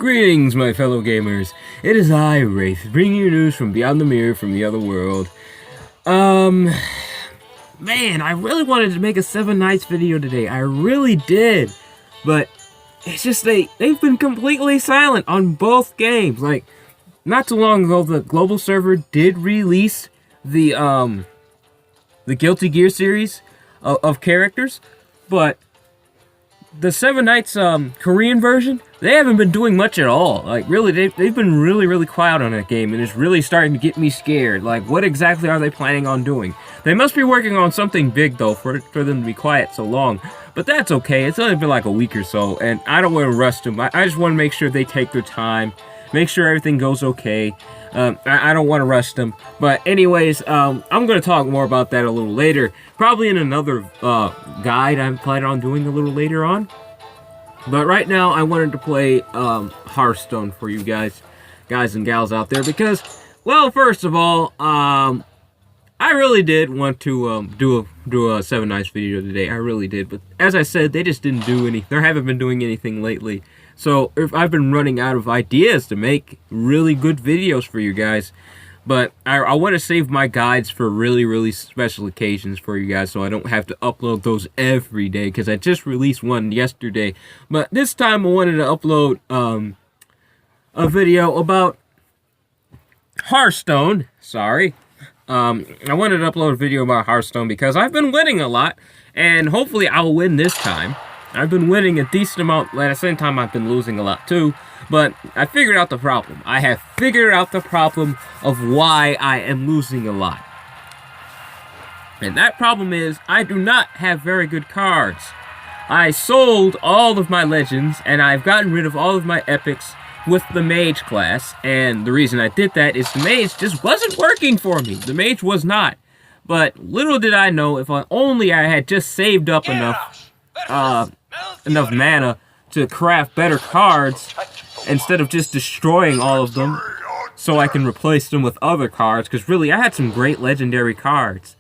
Greetings, my fellow gamers. It is I, Wraith, bringing you news from beyond the mirror, from the other world. Man, I really wanted to make a 7 Nights video today. I really did. But it's just they've been completely silent on both games. Like, not too long ago, the global server did release the Guilty Gear series of characters, but the 7 Nights Korean version, they haven't been doing much at all. Like, really, they've been really quiet on that game, and it's really starting to get me scared. Like, what exactly are they planning on doing? They must be working on something big, though, for them to be quiet so long. But that's okay. It's only been like a week or so, and I don't want to rush them. I just want to make sure they take their time, make sure everything goes okay. I don't want to rush them. But anyways, I'm going to talk more about that a little later. Probably in another guide I'm planning on doing a little later on. But right now, I wanted to play Hearthstone for you guys and gals out there. Because, well, first of all, I really did want to do a 7 Nights video today. I really did. But as I said, they just didn't do any. They haven't been doing anything lately. So if I've been running out of ideas to make really good videos for you guys. But I want to save my guides for really special occasions for you guys, so I don't have to upload those every day, because I just released one yesterday. But this time I wanted to upload a video about Hearthstone. Sorry. I wanted to upload a video about Hearthstone because I've been winning a lot, and hopefully I'll win this time. I've been winning a decent amount, at the same time I've been losing a lot too, but I figured out the problem. I have figured out the problem of why I am losing a lot. And that problem is, I do not have very good cards. I sold all of my legends, and I've gotten rid of all of my epics with the mage class, and the reason I did that is the mage just wasn't working for me. The mage was not. But little did I know, if only I had just saved up enough mana to craft better cards instead of just destroying all of them so I can replace them with other cards, because really I had some great legendary cards.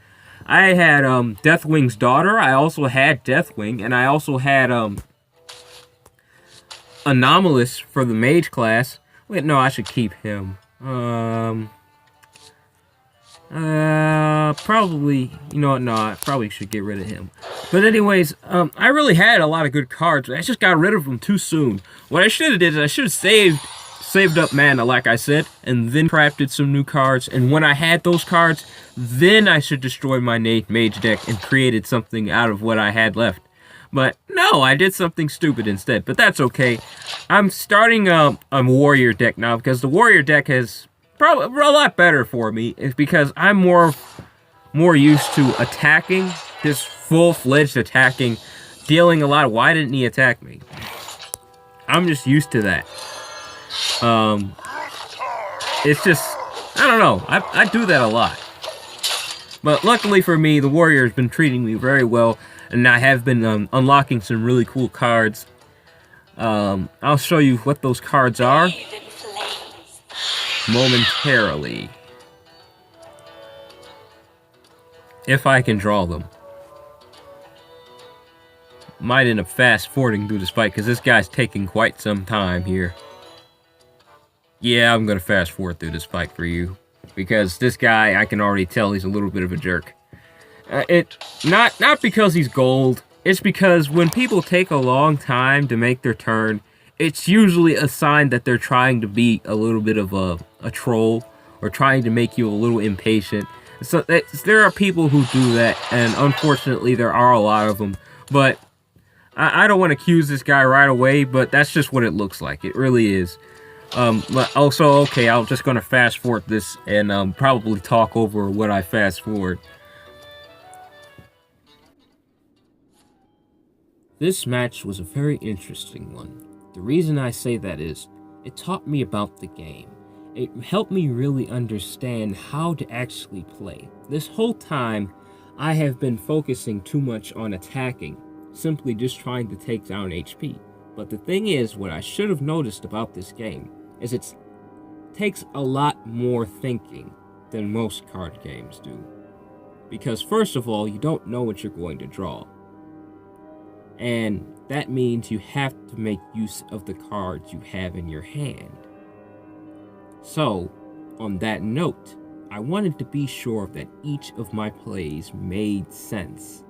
I had Deathwing's daughter, I also had Deathwing, and I also had Anomalous for the mage class. Wait, no, I should keep him. Probably, you know what, no, I probably should get rid of him. But anyways, I really had a lot of good cards, but I just got rid of them too soon. What I should have did is I should have saved up mana, like I said, and then crafted some new cards, and when I had those cards, then I should destroy my mage deck and created something out of what I had left. But no, I did something stupid instead, but that's okay. I'm starting a warrior deck now, because the warrior deck has probably a lot better for me. It's because I'm more used to attacking, just full-fledged attacking, dealing a lot of why didn't he attack me? I'm just used to that. It's just, I don't know, I do that a lot. But luckily for me, the warrior has been treating me very well, and I have been unlocking some really cool cards. I'll show you what those cards are momentarily, if I can draw them. Might end up fast forwarding through this fight, because this guy's taking quite some time here. Yeah, I'm gonna fast forward through this fight for you, because this guy, I can already tell he's a little bit of a jerk. Not because he's gold, it's because when people take a long time to make their turn, it's usually a sign that they're trying to be a little bit of a troll, or trying to make you a little impatient. So there are people who do that, and unfortunately there are a lot of them. But I don't want to accuse this guy right away, but that's just what it looks like. It really is. But also, okay, I'm just going to fast forward this and probably talk over what I fast forward. This match was a very interesting one. The reason I say that is, it taught me about the game. It helped me really understand how to actually play. This whole time, I have been focusing too much on attacking, simply just trying to take down HP. But the thing is, what I should have noticed about this game is it takes a lot more thinking than most card games do. Because first of all, you don't know what you're going to draw. And that means you have to make use of the cards you have in your hand. So, on that note, I wanted to be sure that each of my plays made sense.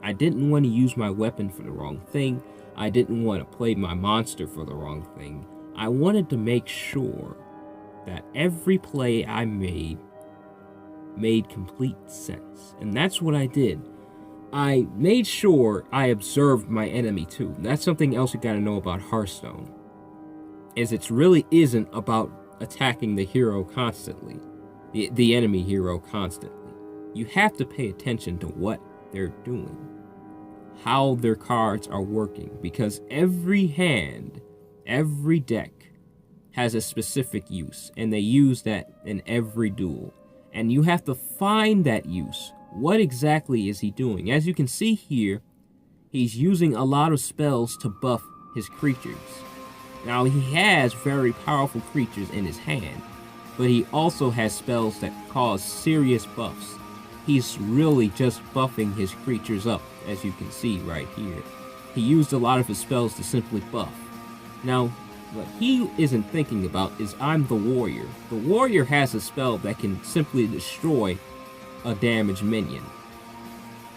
I didn't want to use my weapon for the wrong thing. I didn't want to play my monster for the wrong thing. I wanted to make sure that every play I made complete sense. And that's what I did. I made sure I observed my enemy too. That's something else you gotta know about Hearthstone. Is it really isn't about attacking the hero constantly. The enemy hero constantly. You have to pay attention to what they're doing. How their cards are working. Because every hand, every deck, has a specific use. And they use that in every duel. And you have to find that use. What exactly is he doing? As you can see here, he's using a lot of spells to buff his creatures. Now, he has very powerful creatures in his hand, but he also has spells that cause serious buffs. He's really just buffing his creatures up, as you can see right here. He used a lot of his spells to simply buff. Now, what he isn't thinking about is I'm the warrior. The warrior has a spell that can simply destroy a damaged minion.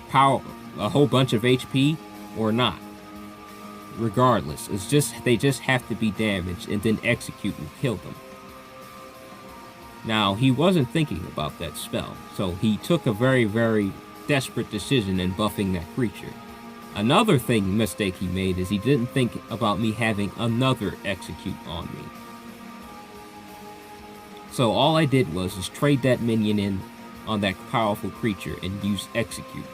Power, a whole bunch of HP or not. Regardless, they just have to be damaged and then execute and kill them. Now, he wasn't thinking about that spell, so he took a very, very desperate decision in buffing that creature. Another mistake he made is he didn't think about me having another execute on me. So all I did was just trade that minion in on that powerful creature and use execute.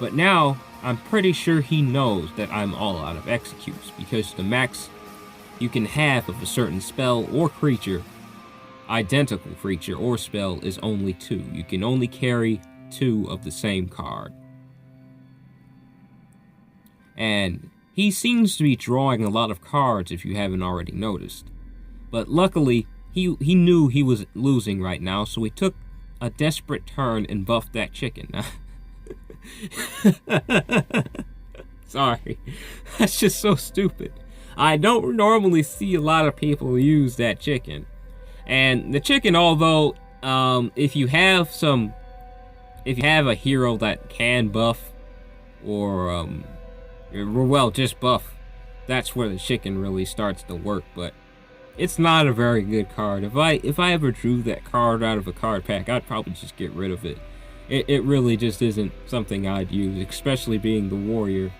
But now, I'm pretty sure he knows that I'm all out of executes, because the max you can have of a certain spell or creature, identical creature or spell, is only 2. You can only carry 2 of the same card. And he seems to be drawing a lot of cards if you haven't already noticed. But luckily, he knew he was losing right now, so he took a desperate turn and buffed that chicken. Sorry. That's just so stupid. I don't normally see a lot of people use that chicken. And the chicken, although, if you have a hero that can buff, or, well, just buff, that's where the chicken really starts to work, but it's not a very good card. If I ever drew that card out of a card pack, I'd probably just get rid of it. It really just isn't something I'd use, especially being the warrior.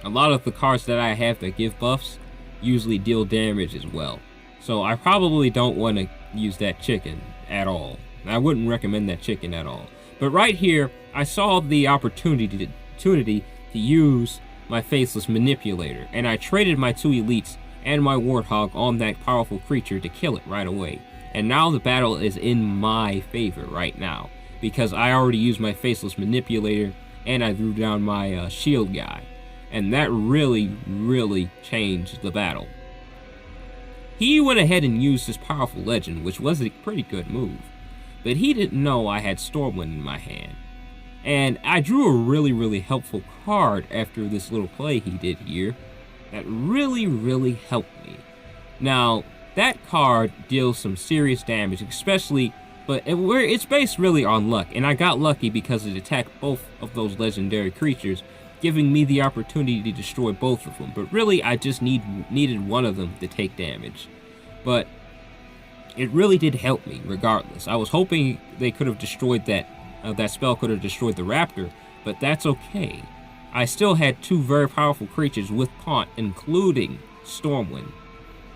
A lot of the cards that I have that give buffs usually deal damage as well. So I probably don't want to use that chicken at all. I wouldn't recommend that chicken at all. But right here, I saw the opportunity to use my Faceless Manipulator, and I traded my 2 elites and my Warthog on that powerful creature to kill it right away. And now the battle is in my favor right now, because I already used my Faceless Manipulator and I threw down my shield guy. And that really, really changed the battle. He went ahead and used his powerful legend, which was a pretty good move. But he didn't know I had Stormwind in my hand. And I drew a really, really helpful card after this little play he did here that really, really helped me. Now, that card deals some serious damage, especially, but it's based really on luck. And I got lucky because it attacked both of those legendary creatures, giving me the opportunity to destroy both of them. But really, I just needed one of them to take damage. But it really did help me, regardless. I was hoping they could have destroyed that spell could have destroyed the raptor, but that's okay. I still had 2 very powerful creatures with taunt, including Stormwind.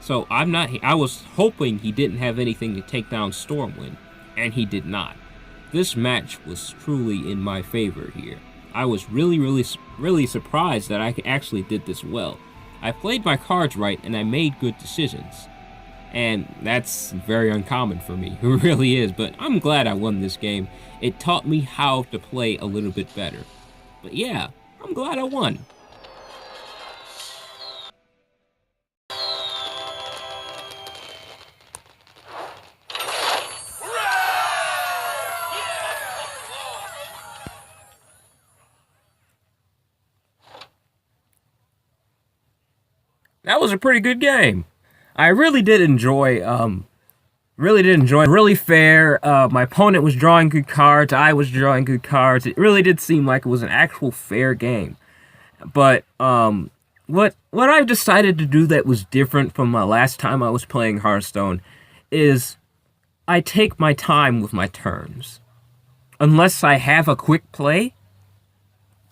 So I was hoping he didn't have anything to take down Stormwind, and he did not. This match was truly in my favor here. I was really, really, really surprised that I actually did this well. I played my cards right, and I made good decisions. And that's very uncommon for me. It really is, but I'm glad I won this game. It taught me how to play a little bit better. But yeah, I'm glad I won. that was a pretty good game. I really did enjoy, really fair. My opponent was drawing good cards, I was drawing good cards. It really did seem like it was an actual fair game. But, what I've decided to do that was different from my last time I was playing Hearthstone is I take my time with my turns. Unless I have a quick play,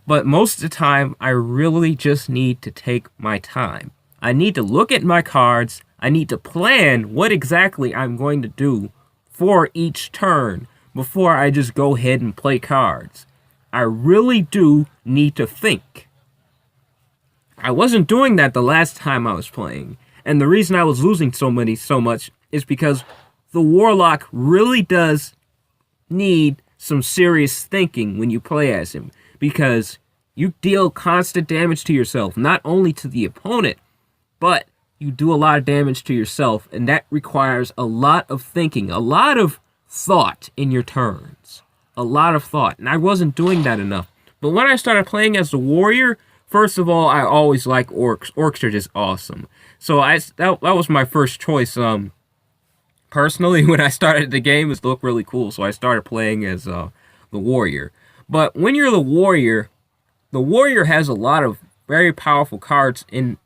but most of the time, I really just need to take my time. I need to look at my cards. I need to plan what exactly I'm going to do for each turn before I just go ahead and play cards. I really do need to think. I wasn't doing that the last time I was playing. And the reason I was losing so much is because the Warlock really does need some serious thinking when you play as him. Because you deal constant damage to yourself, not only to the opponent, but you do a lot of damage to yourself, and that requires a lot of thinking, a lot of thought in your turns. A lot of thought, and I wasn't doing that enough. But when I started playing as the warrior, first of all, I always like orcs. Orcs are just awesome. So that was my first choice. Personally, when I started the game, it looked really cool, so I started playing as the warrior. But when you're the warrior has a lot of very powerful cards in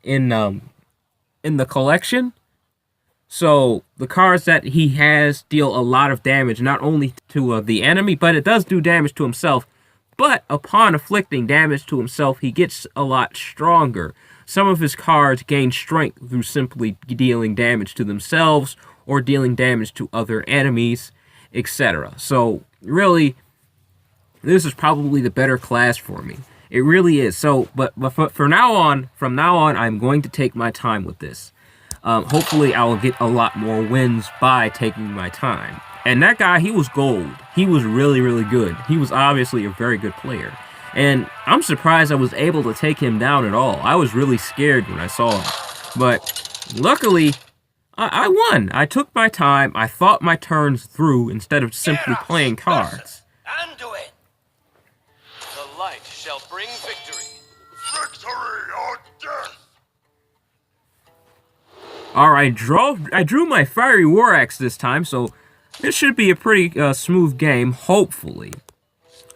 the collection. So the cards that he has deal a lot of damage, not only to the enemy, but it does do damage to himself. But upon inflicting damage to himself, he gets a lot stronger. Some of his cards gain strength through simply dealing damage to themselves or dealing damage to other enemies, etc. So really, this is probably the better class for me. It really is. So, but from now on, I'm going to take my time with this. Hopefully, I will get a lot more wins by taking my time. And that guy, he was gold. He was really, really good. He was obviously a very good player. And I'm surprised I was able to take him down at all. I was really scared when I saw him. But luckily, I won. I took my time. I thought my turns through instead of simply playing cards. Anduin. The light shall bring victory. Victory or death! Alright, I drew my Fiery War Axe this time, so this should be a pretty smooth game, hopefully.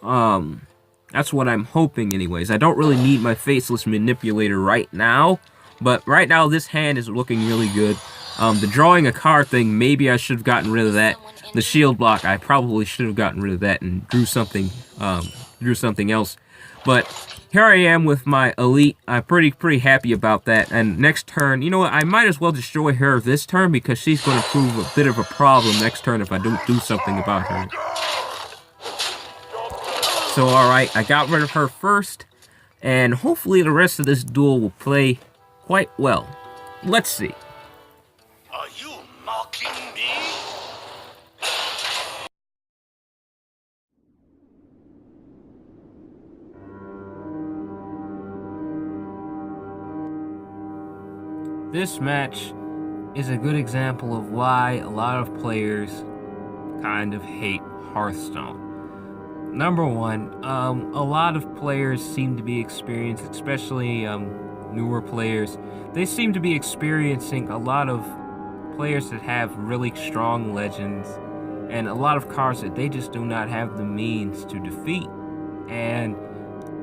That's what I'm hoping anyways. I don't really need my Faceless Manipulator right now, but right now this hand is looking really good. The drawing a card thing, maybe I should have gotten rid of that. The shield block, I probably should have gotten rid of that and drew something else. But here I am with my elite. I'm pretty happy about that. And next turn, you know what? I might as well destroy her this turn because she's going to prove a bit of a problem next turn if I don't do something about her. So alright, I got rid of her first. And hopefully the rest of this duel will play quite well. Let's see. Are you mocking me? This match is a good example of why a lot of players kind of hate Hearthstone. Number one, a lot of players seem to be experiencing, especially newer players, they seem to be experiencing a lot of players that have really strong legends and a lot of cards that they just do not have the means to defeat. And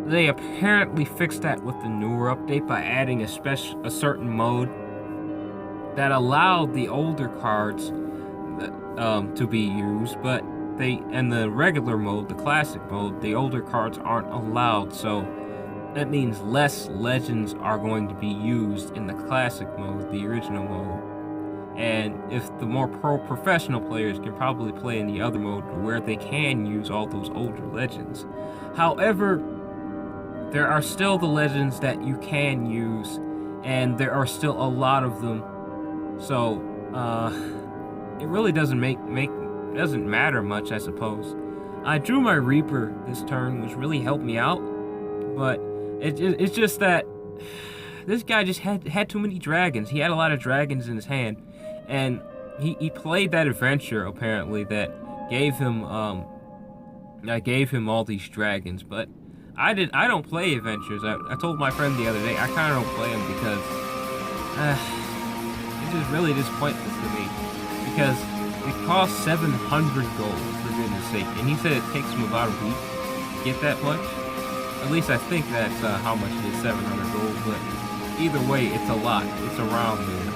they apparently fixed that with the newer update by adding a certain mode that allowed the older cards to be used, but in the regular mode, the classic mode, the older cards aren't allowed. So that means less legends are going to be used in the classic mode, the original mode. And if the more professional players can probably play in the other mode where they can use all those older legends. However, there are still the legends that you can use, and there are still a lot of them. So, it really doesn't doesn't matter much, I suppose. I drew my Reaper this turn, which really helped me out, but it's just that this guy just had too many dragons. He had a lot of dragons in his hand, and he played that adventure apparently that gave him all these dragons, but I don't play adventures. I told my friend the other day I kind of don't play them because it's just really just pointless to me because it costs 700 gold, for goodness sake, and he said it takes him about a week to get that much. At least I think that's how much it is, 700 gold, but either way, it's a lot. It's around there.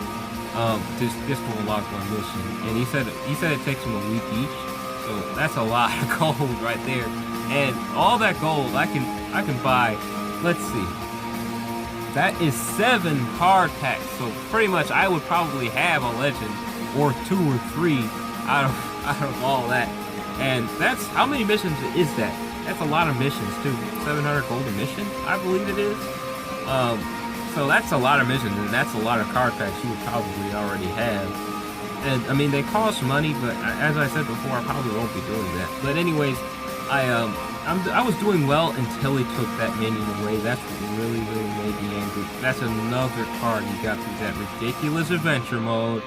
Just to unlock one mission. And he said it takes him a week each, so that's a lot of gold right there. And all that gold I can buy, let's see. That is 7 card packs, so pretty much I would probably have a legend or 2 or 3 out of all that. And that's, how many missions is that? That's a lot of missions too. 700 gold a mission, I believe it is. So that's a lot of missions, and that's a lot of card packs you would probably already have. And I mean, they cost money, but as I said before, I probably won't be doing that. But anyways, I was doing well until he took that minion away. That's what really made me angry. That's another card you got through that ridiculous adventure mode.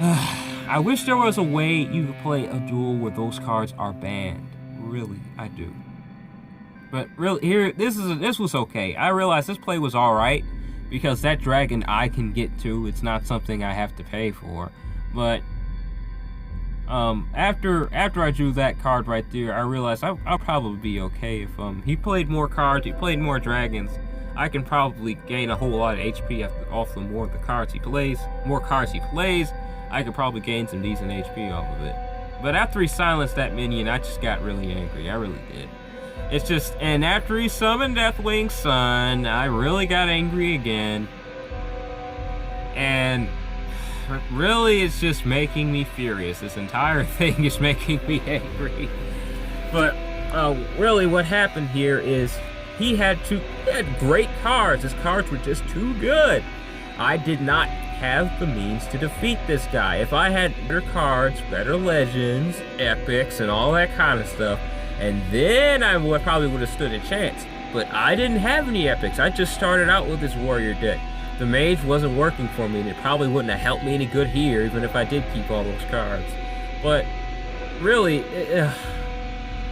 I wish there was a way you could play a duel where those cards are banned. Really, I do. But really, here, this was okay. I realized this play was alright, because that dragon I can get to. It's not something I have to pay for. But after I drew that card right there, I realized I'll probably be okay if he played more cards, he played more dragons. I can probably gain a whole lot of HP off the more cards he plays. More cards he plays, I could probably gain some decent HP off of it. But after he silenced that minion, I just got really angry. I really did. It's just, and after he summoned Deathwing's son, I really got angry again. And really, it's just making me furious. This entire thing is making me angry. But really, what happened here is he had great cards. His cards were just too good. I did not have the means to defeat this guy. If I had better cards, better legends, epics, and all that kind of stuff, and then I probably would have stood a chance. But I didn't have any epics. I just started out with this warrior deck. The mage wasn't working for me, and it probably wouldn't have helped me any good here, even if I did keep all those cards. But really,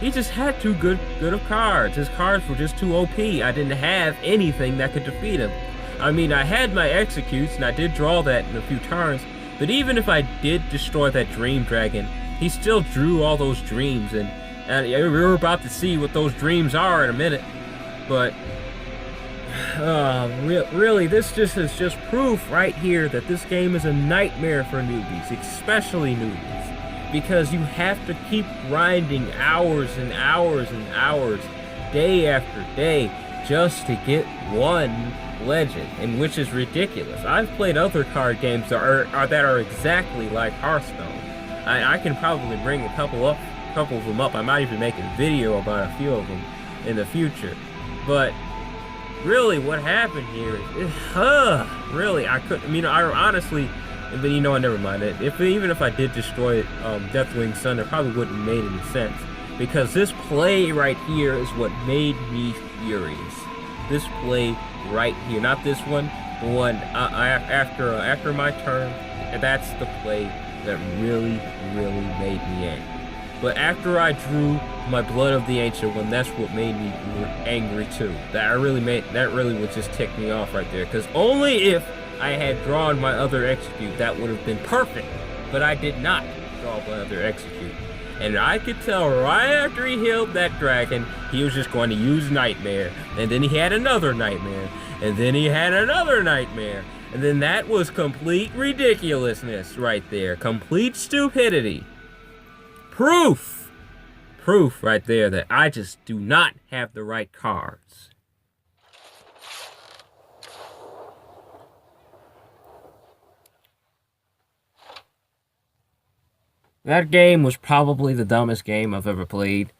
he just had too good of cards. His cards were just too OP. I didn't have anything that could defeat him. I mean, I had my executes, and I did draw that in a few turns, but even if I did destroy that dream dragon, he still drew all those dreams, and we're about to see what those dreams are in a minute. But really, this is just proof right here that this game is a nightmare for newbies, especially newbies, because you have to keep grinding hours and hours and hours, day after day, just to get one legend, and which is ridiculous. I've played other card games that are exactly like Hearthstone. I can probably bring a couple of them up. I might even make a video about a few of them in the future. But really, what happened here is, really, I couldn't. I honestly, but never mind it. Even if I did destroy Deathwing's son, it probably wouldn't have made any sense, because this play right here is what made me furious. This play right here, not this one, the one after my turn. That's the play that really made me angry. But after I drew my Blood of the Ancient One, that's what made me angry too. That really would just tick me off right there. Because only if I had drawn my other execute, that would have been perfect. But I did not draw my other execute. And I could tell right after he healed that dragon, he was just going to use Nightmare. And then he had another Nightmare. And then he had another Nightmare. And then that was complete ridiculousness right there. Complete stupidity. Proof right there that I just do not have the right cards. That game was probably the dumbest game I've ever played.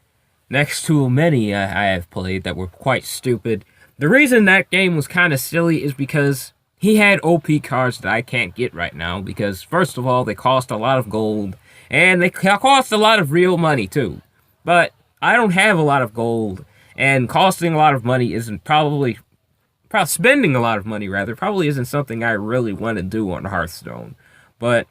Next to many I have played that were quite stupid. The reason that game was kind of silly is because he had OP cards that I can't get right now, because first of all, they cost a lot of gold, and they cost a lot of real money too. But I don't have a lot of gold, and costing a lot of money isn't probably spending a lot of money rather, probably isn't something I really want to do on Hearthstone. But,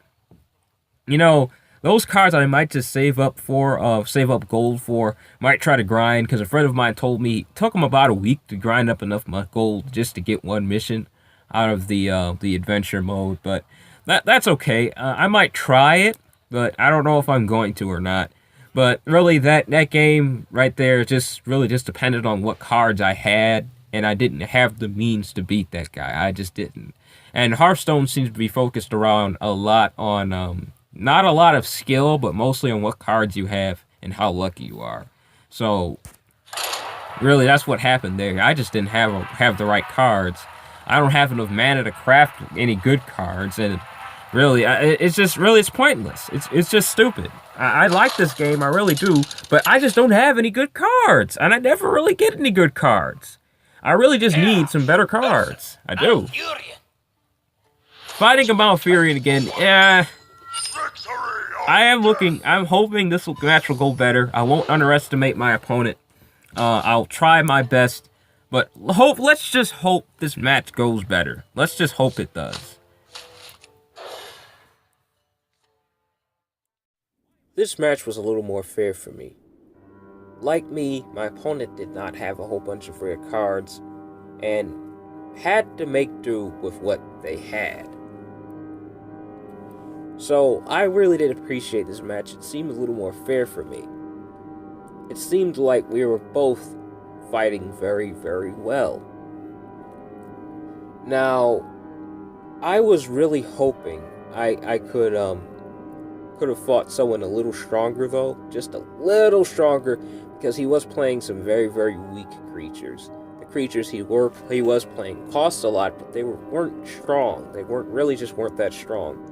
those cards I might just save up gold for, might try to grind, because a friend of mine told me it took him about a week to grind up enough gold just to get one mission. out of the adventure mode, but that's okay. I might try it, but I don't know if I'm going to or not. But really, that game right there just really just depended on what cards I had, and I didn't have the means to beat that guy. I just didn't. And Hearthstone seems to be focused around a lot on not a lot of skill, but mostly on what cards you have and how lucky you are. So really, that's what happened there. I just didn't have the right cards. I don't have enough mana to craft any good cards, and really, it's pointless. It's just stupid. I like this game, I really do, but I just don't have any good cards, and I never really get any good cards. I really just need some better cards. I do. Fighting a Malfurion again, yeah. I'm hoping this match will go better. I won't underestimate my opponent. I'll try my best, but let's just hope this match goes better. Let's just hope it does. This match was a little more fair for me. Like me, my opponent did not have a whole bunch of rare cards, and had to make do with what they had. So, I really did appreciate this match. It seemed a little more fair for me. It seemed like we were both fighting very, very well. Now, I was really hoping I could have fought someone a little stronger, though. Just a little stronger, because he was playing some very, very weak creatures. The creatures he was playing cost a lot, but they weren't strong. They weren't that strong.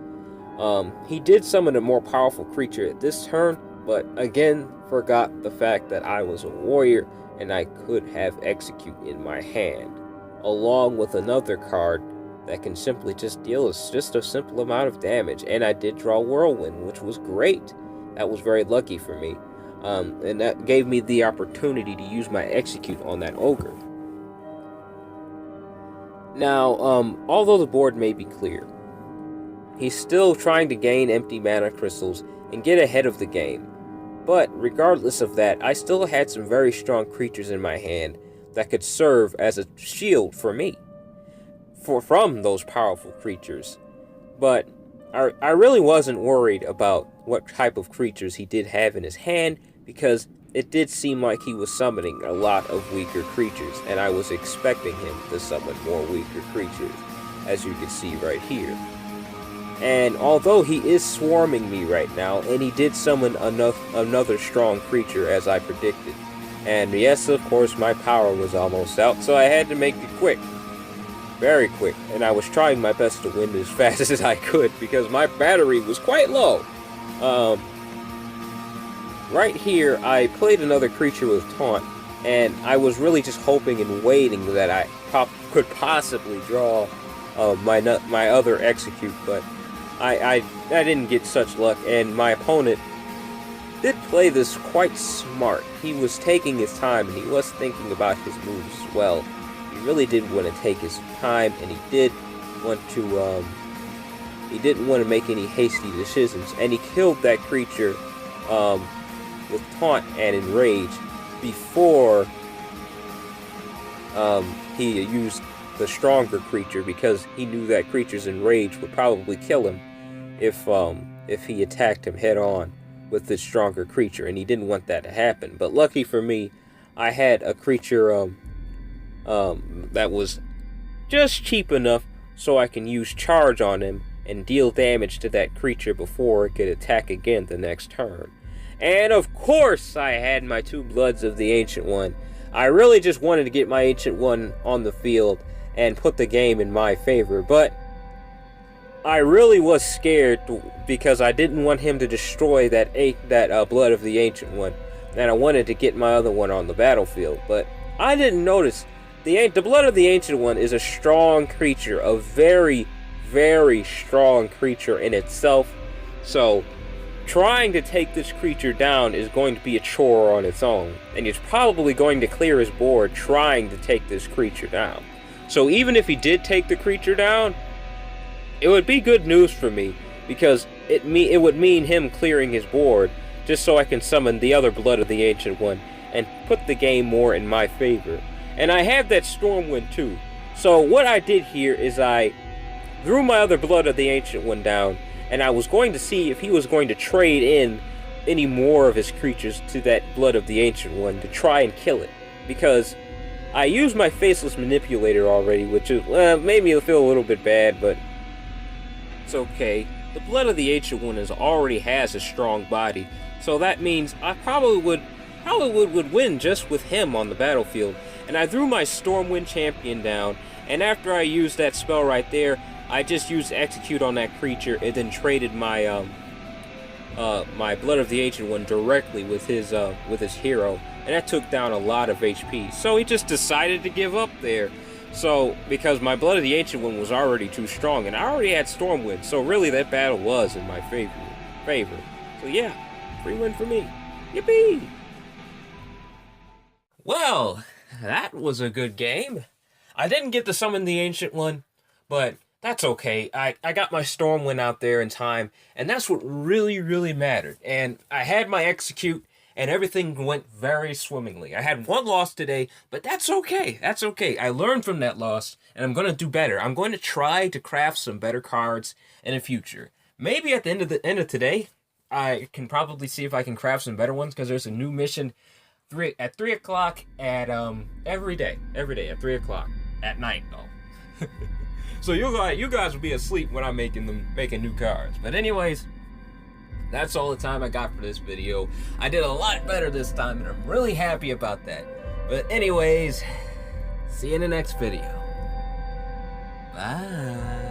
He did summon a more powerful creature at this turn, but again, forgot the fact that I was a warrior, and I could have Execute in my hand, along with another card that can simply just deal just a simple amount of damage. And I did draw Whirlwind, which was great. That was very lucky for me. And that gave me the opportunity to use my Execute on that ogre. Now, although the board may be clear, he's still trying to gain empty mana crystals and get ahead of the game. But regardless of that, I still had some very strong creatures in my hand that could serve as a shield for me from those powerful creatures. But I really wasn't worried about what type of creatures he did have in his hand, because it did seem like he was summoning a lot of weaker creatures, and I was expecting him to summon more weaker creatures, as you can see right here. And although he is swarming me right now, and he did summon another strong creature as I predicted. And yes, of course, my power was almost out, so I had to make it quick. Very quick. And I was trying my best to win as fast as I could, because my battery was quite low. Right here, I played another creature with Taunt, and I was really just hoping and waiting that I could possibly draw my other Execute, but I didn't get such luck, and my opponent did play this quite smart. He was taking his time, and he was thinking about his moves as well. He really did want to take his time, and he didn't want to make any hasty decisions, and he killed that creature with Taunt and Enrage before he used the stronger creature, because he knew that creature's Enrage would probably kill him if he attacked him head on with this stronger creature, and he didn't want that to happen. But lucky for me, I had a creature that was just cheap enough so I can use Charge on him and deal damage to that creature before it could attack again the next turn. And of course, I had my 2 Bloods of the Ancient One. I really just wanted to get my Ancient One on the field and put the game in my favor, but I really was scared because I didn't want him to destroy that Blood of the Ancient One, and I wanted to get my other one on the battlefield. But I didn't notice the Blood of the Ancient One is a strong creature, a very, very strong creature in itself. So trying to take this creature down is going to be a chore on its own, and he's probably going to clear his board trying to take this creature down. So even if he did take the creature down, it would be good news for me, because it would mean him clearing his board, just so I can summon the other Blood of the Ancient One and put the game more in my favor. And I have that Stormwind too, So what I did here is I threw my other Blood of the Ancient One down, and I was going to see if he was going to trade in any more of his creatures to that Blood of the Ancient One to try and kill it. Because I used my Faceless Manipulator already, which is, made me feel a little bit bad, but it's okay. The Blood of the Ancient One already has a strong body, so that means I probably would win just with him on the battlefield. And I threw my Stormwind Champion down, and after I used that spell right there, I just used Execute on that creature and then traded my my Blood of the Ancient One directly with his hero, and that took down a lot of HP. So he just decided to give up there. So because my Blood of the Ancient One was already too strong, and I already had Stormwind, so really that battle was in my favor. So yeah, free win for me. Yippee! Well, that was a good game. I didn't get to summon the Ancient One, but that's okay. I got my Stormwind out there in time, and that's what really mattered. And I had my Execute, and everything went very swimmingly. I had one loss today, but that's okay. That's okay. I learned from that loss, and I'm going to do better. I'm going to try to craft some better cards in the future. Maybe at the end of today, I can probably see if I can craft some better ones, because there's a new mission at 3 o'clock at every day at 3 o'clock at night though. So you guys will be asleep when I'm making new cards. But anyways, that's all the time I got for this video. I did a lot better this time, and I'm really happy about that. But anyways, see you in the next video. Bye.